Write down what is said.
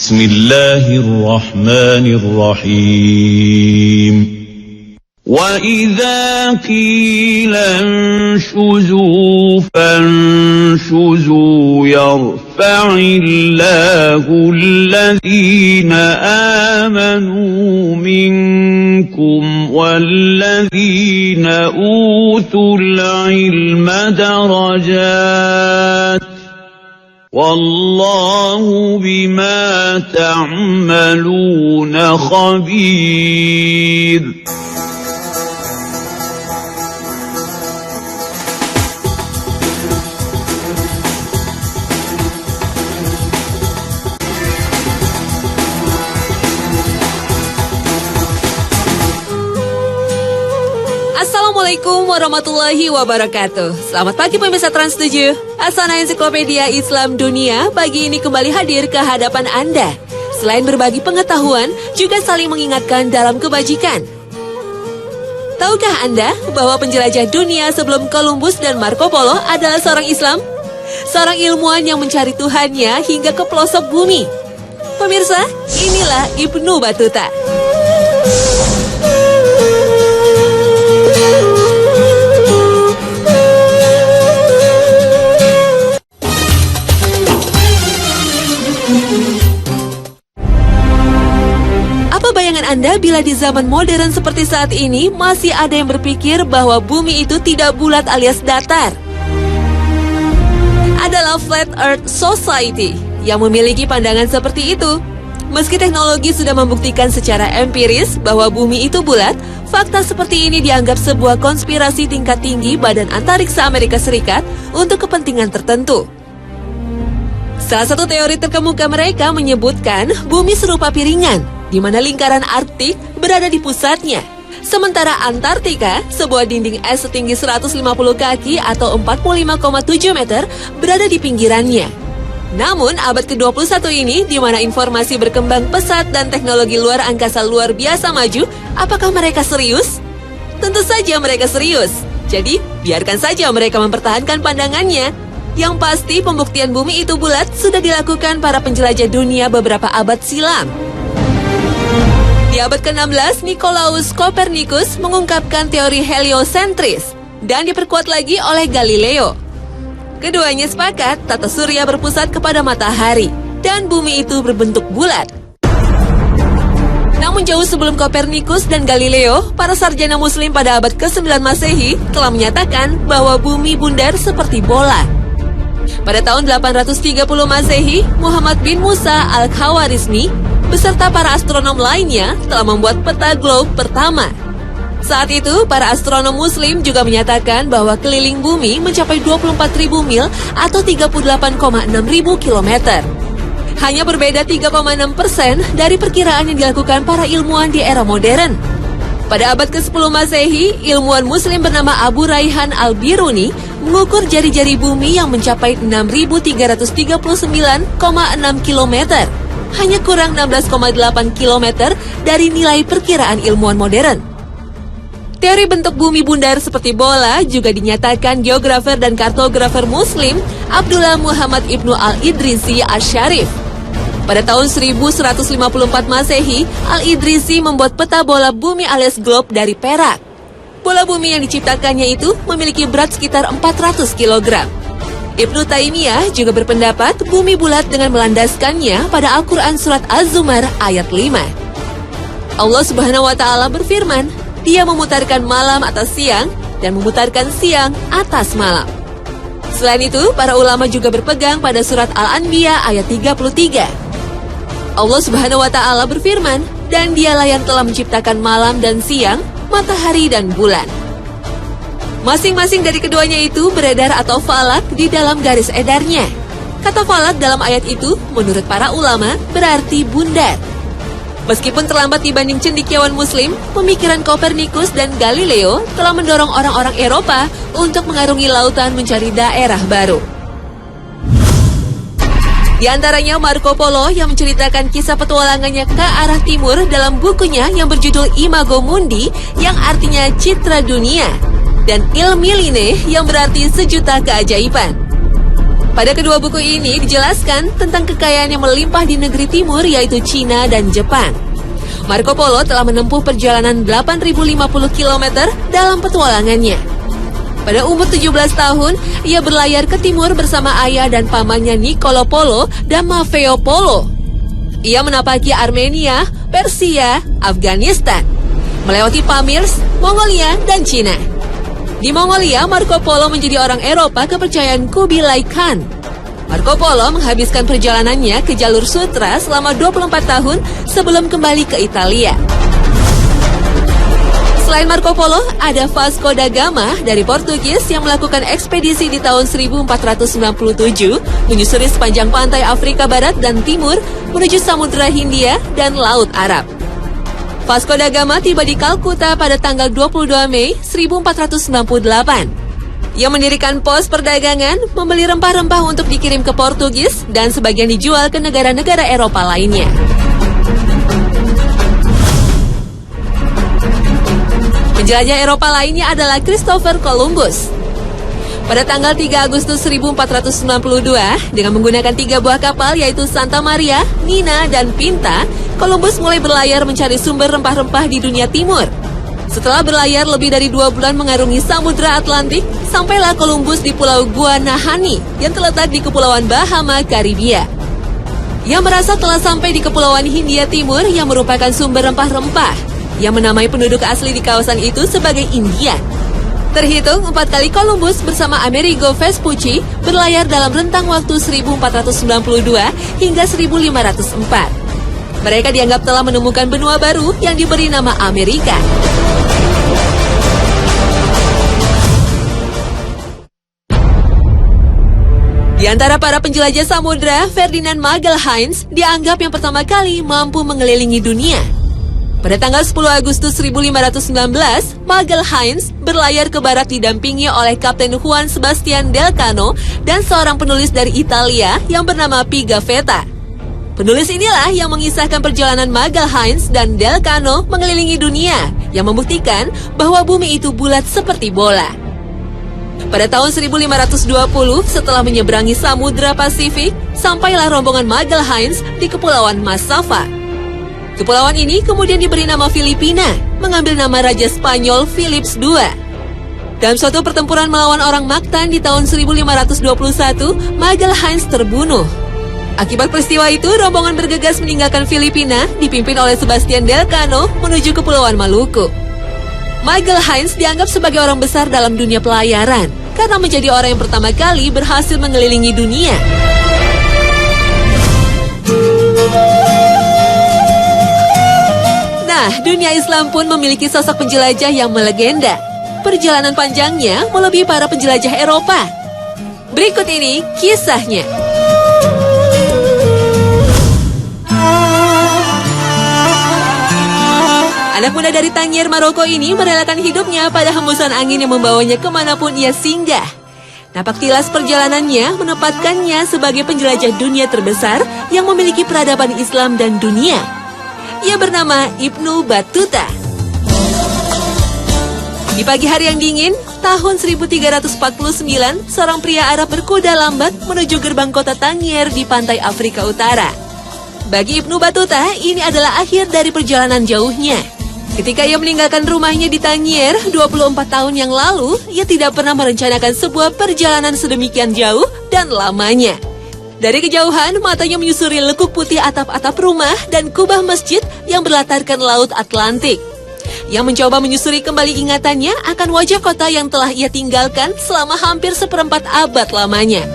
Bismillahirrahmanirrahim. وَإِذَا قِيلَ انشُزُوا فَانشُزُوا يَرْفَعِ اللَّهُ الَّذِينَ آمَنُوا مِنكُمْ وَالَّذِينَ أُوتُوا الْعِلْمَ دَرَجَاتٍ وَاللَّهُ بِمَا تَعْمَلُونَ خَبِيرٌ. Assalamualaikum warahmatullahi wabarakatuh. Selamat pagi pemirsa Trans 7. Asana Ensiklopedia Islam Dunia pagi ini kembali hadir ke hadapan Anda. Selain berbagi pengetahuan, juga saling mengingatkan dalam kebajikan. Tahukah Anda bahwa penjelajah dunia sebelum Columbus dan Marco Polo adalah seorang Islam? Seorang ilmuwan yang mencari Tuhannya hingga ke pelosok bumi. Pemirsa, inilah Ibnu Battuta. Bayangan Anda bila di zaman modern seperti saat ini masih ada yang berpikir bahwa bumi itu tidak bulat alias datar. Adalah Flat Earth Society yang memiliki pandangan seperti itu. Meski teknologi sudah membuktikan secara empiris bahwa bumi itu bulat, fakta seperti ini dianggap sebuah konspirasi tingkat tinggi Badan Antariksa Amerika Serikat untuk kepentingan tertentu. Salah satu teori terkemuka mereka menyebutkan bumi serupa piringan, di mana lingkaran Arktik berada di pusatnya. Sementara Antartika, sebuah dinding es setinggi 150 kaki atau 45,7 meter, berada di pinggirannya. Namun, abad ke-21 ini, di mana informasi berkembang pesat dan teknologi luar angkasa luar biasa maju, apakah mereka serius? Tentu saja mereka serius. Jadi, biarkan saja mereka mempertahankan pandangannya. Yang pasti, pembuktian bumi itu bulat sudah dilakukan para penjelajah dunia beberapa abad silam. Di abad ke-16, Nicolaus Copernicus mengungkapkan teori heliosentris dan diperkuat lagi oleh Galileo. Keduanya sepakat tata surya berpusat kepada matahari dan bumi itu berbentuk bulat. Namun jauh sebelum Copernicus dan Galileo, para sarjana muslim pada abad ke-9 Masehi telah menyatakan bahwa bumi bundar seperti bola. Pada tahun 830 Masehi, Muhammad bin Musa al-Khawarizmi beserta para astronom lainnya telah membuat peta globe pertama. Saat itu, para astronom muslim juga menyatakan bahwa keliling bumi mencapai 24.000 mil atau 38,6 kilometer. Hanya berbeda 3,6% dari perkiraan yang dilakukan para ilmuwan di era modern. Pada abad ke-10 Masehi, ilmuwan muslim bernama Abu Raihan al-Biruni mengukur jari-jari bumi yang mencapai 6.339,6 kilometer. Hanya kurang 16,8 km dari nilai perkiraan ilmuwan modern. Teori bentuk bumi bundar seperti bola juga dinyatakan geografer dan kartografer muslim Abdullah Muhammad Ibnu Al-Idrisi Asy-Syarif. Pada tahun 1154 Masehi, Al-Idrisi membuat peta bola bumi alias globe dari perak. Bola bumi yang diciptakannya itu memiliki berat sekitar 400 kg. Ibnu Taimiyah juga berpendapat bumi bulat dengan melandaskannya pada Al-Quran Surat Az-Zumar ayat 5. Allah Subhanahu wa Ta'ala berfirman, Dia memutarkan malam atas siang dan memutarkan siang atas malam. Selain itu, para ulama juga berpegang pada Surat Al-Anbiya ayat 33. Allah Subhanahu wa Ta'ala berfirman, dan Dialah yang telah menciptakan malam dan siang, matahari dan bulan. Masing-masing dari keduanya itu beredar atau falak di dalam garis edarnya. Kata falak dalam ayat itu, menurut para ulama, berarti bundar. Meskipun terlambat dibanding cendekiawan muslim, pemikiran Copernicus dan Galileo telah mendorong orang-orang Eropa untuk mengarungi lautan mencari daerah baru. Di antaranya Marco Polo yang menceritakan kisah petualangannya ke arah timur dalam bukunya yang berjudul Imago Mundi yang artinya citra dunia, dan Il Milline yang berarti sejuta keajaiban. Pada kedua buku ini dijelaskan tentang kekayaan yang melimpah di negeri timur yaitu Cina dan Jepang. Marco Polo telah menempuh perjalanan 8.050 km dalam petualangannya. Pada umur 17 tahun, ia berlayar ke timur bersama ayah dan pamannya Niccolo Polo dan Maffeo Polo. Ia menapaki Armenia, Persia, Afghanistan, melewati Pamirs, Mongolia, dan Cina. Di Mongolia, Marco Polo menjadi orang Eropa kepercayaan Kubilai Khan. Marco Polo menghabiskan perjalanannya ke jalur sutra selama 24 tahun sebelum kembali ke Italia. Selain Marco Polo, ada Vasco da Gama dari Portugis yang melakukan ekspedisi di tahun 1497 menyusuri sepanjang pantai Afrika Barat dan Timur menuju Samudra Hindia dan Laut Arab. Vasco da Gama tiba di Kalkuta pada tanggal 22 Mei 1498. Ia mendirikan pos perdagangan, membeli rempah-rempah untuk dikirim ke Portugis dan sebagian dijual ke negara-negara Eropa lainnya. Penjelajah Eropa lainnya adalah Christopher Columbus. Pada tanggal 3 Agustus 1492, dengan menggunakan 3 buah kapal yaitu Santa Maria, Nina, dan Pinta, Columbus mulai berlayar mencari sumber rempah-rempah di dunia timur. Setelah berlayar lebih dari 2 bulan mengarungi Samudra Atlantik, sampailah Columbus di Pulau Guanahani yang terletak di Kepulauan Bahama, Karibia. Ia merasa telah sampai di Kepulauan Hindia Timur yang merupakan sumber rempah-rempah. Ia menamai penduduk asli di kawasan itu sebagai Indian. Terhitung 4 kali Columbus bersama Amerigo Vespucci berlayar dalam rentang waktu 1492 hingga 1504. Mereka dianggap telah menemukan benua baru yang diberi nama Amerika. Di antara para penjelajah samudra, Ferdinand Magelhaens dianggap yang pertama kali mampu mengelilingi dunia. Pada tanggal 10 Agustus 1519, Magelhaens berlayar ke barat didampingi oleh Kapten Juan Sebastian Delcano dan seorang penulis dari Italia yang bernama Pigafetta. Penulis inilah yang mengisahkan perjalanan Magelhaens dan Delcano mengelilingi dunia, yang membuktikan bahwa bumi itu bulat seperti bola. Pada tahun 1520, setelah menyeberangi Samudra Pasifik, sampailah rombongan Magelhaens di Kepulauan Massawa. Kepulauan ini kemudian diberi nama Filipina, mengambil nama Raja Spanyol Philips II. Dalam suatu pertempuran melawan orang Mactan di tahun 1521, Magelhaens terbunuh. Akibat peristiwa itu, rombongan bergegas meninggalkan Filipina, dipimpin oleh Sebastian Delcano menuju Kepulauan Maluku. Magelhaens dianggap sebagai orang besar dalam dunia pelayaran, karena menjadi orang yang pertama kali berhasil mengelilingi dunia. Nah, dunia Islam pun memiliki sosok penjelajah yang melegenda. Perjalanan panjangnya melebihi para penjelajah Eropa. Berikut ini kisahnya. Anak muda dari Tangier, Maroko ini merelakan hidupnya pada hembusan angin yang membawanya kemanapun ia singgah. Napak tilas perjalanannya menempatkannya sebagai penjelajah dunia terbesar yang memiliki peradaban Islam dan dunia. Ia bernama Ibnu Battuta. Di pagi hari yang dingin, tahun 1349, seorang pria Arab berkuda lambat menuju gerbang kota Tangier di pantai Afrika Utara. Bagi Ibnu Battuta, ini adalah akhir dari perjalanan jauhnya. Ketika ia meninggalkan rumahnya di Tangier 24 tahun yang lalu, ia tidak pernah merencanakan sebuah perjalanan sedemikian jauh dan lamanya. Dari kejauhan, matanya menyusuri lekuk putih atap-atap rumah dan kubah masjid yang berlatarkan Laut Atlantik. Ia mencoba menyusuri kembali ingatannya akan wajah kota yang telah ia tinggalkan selama hampir 1/4 abad lamanya.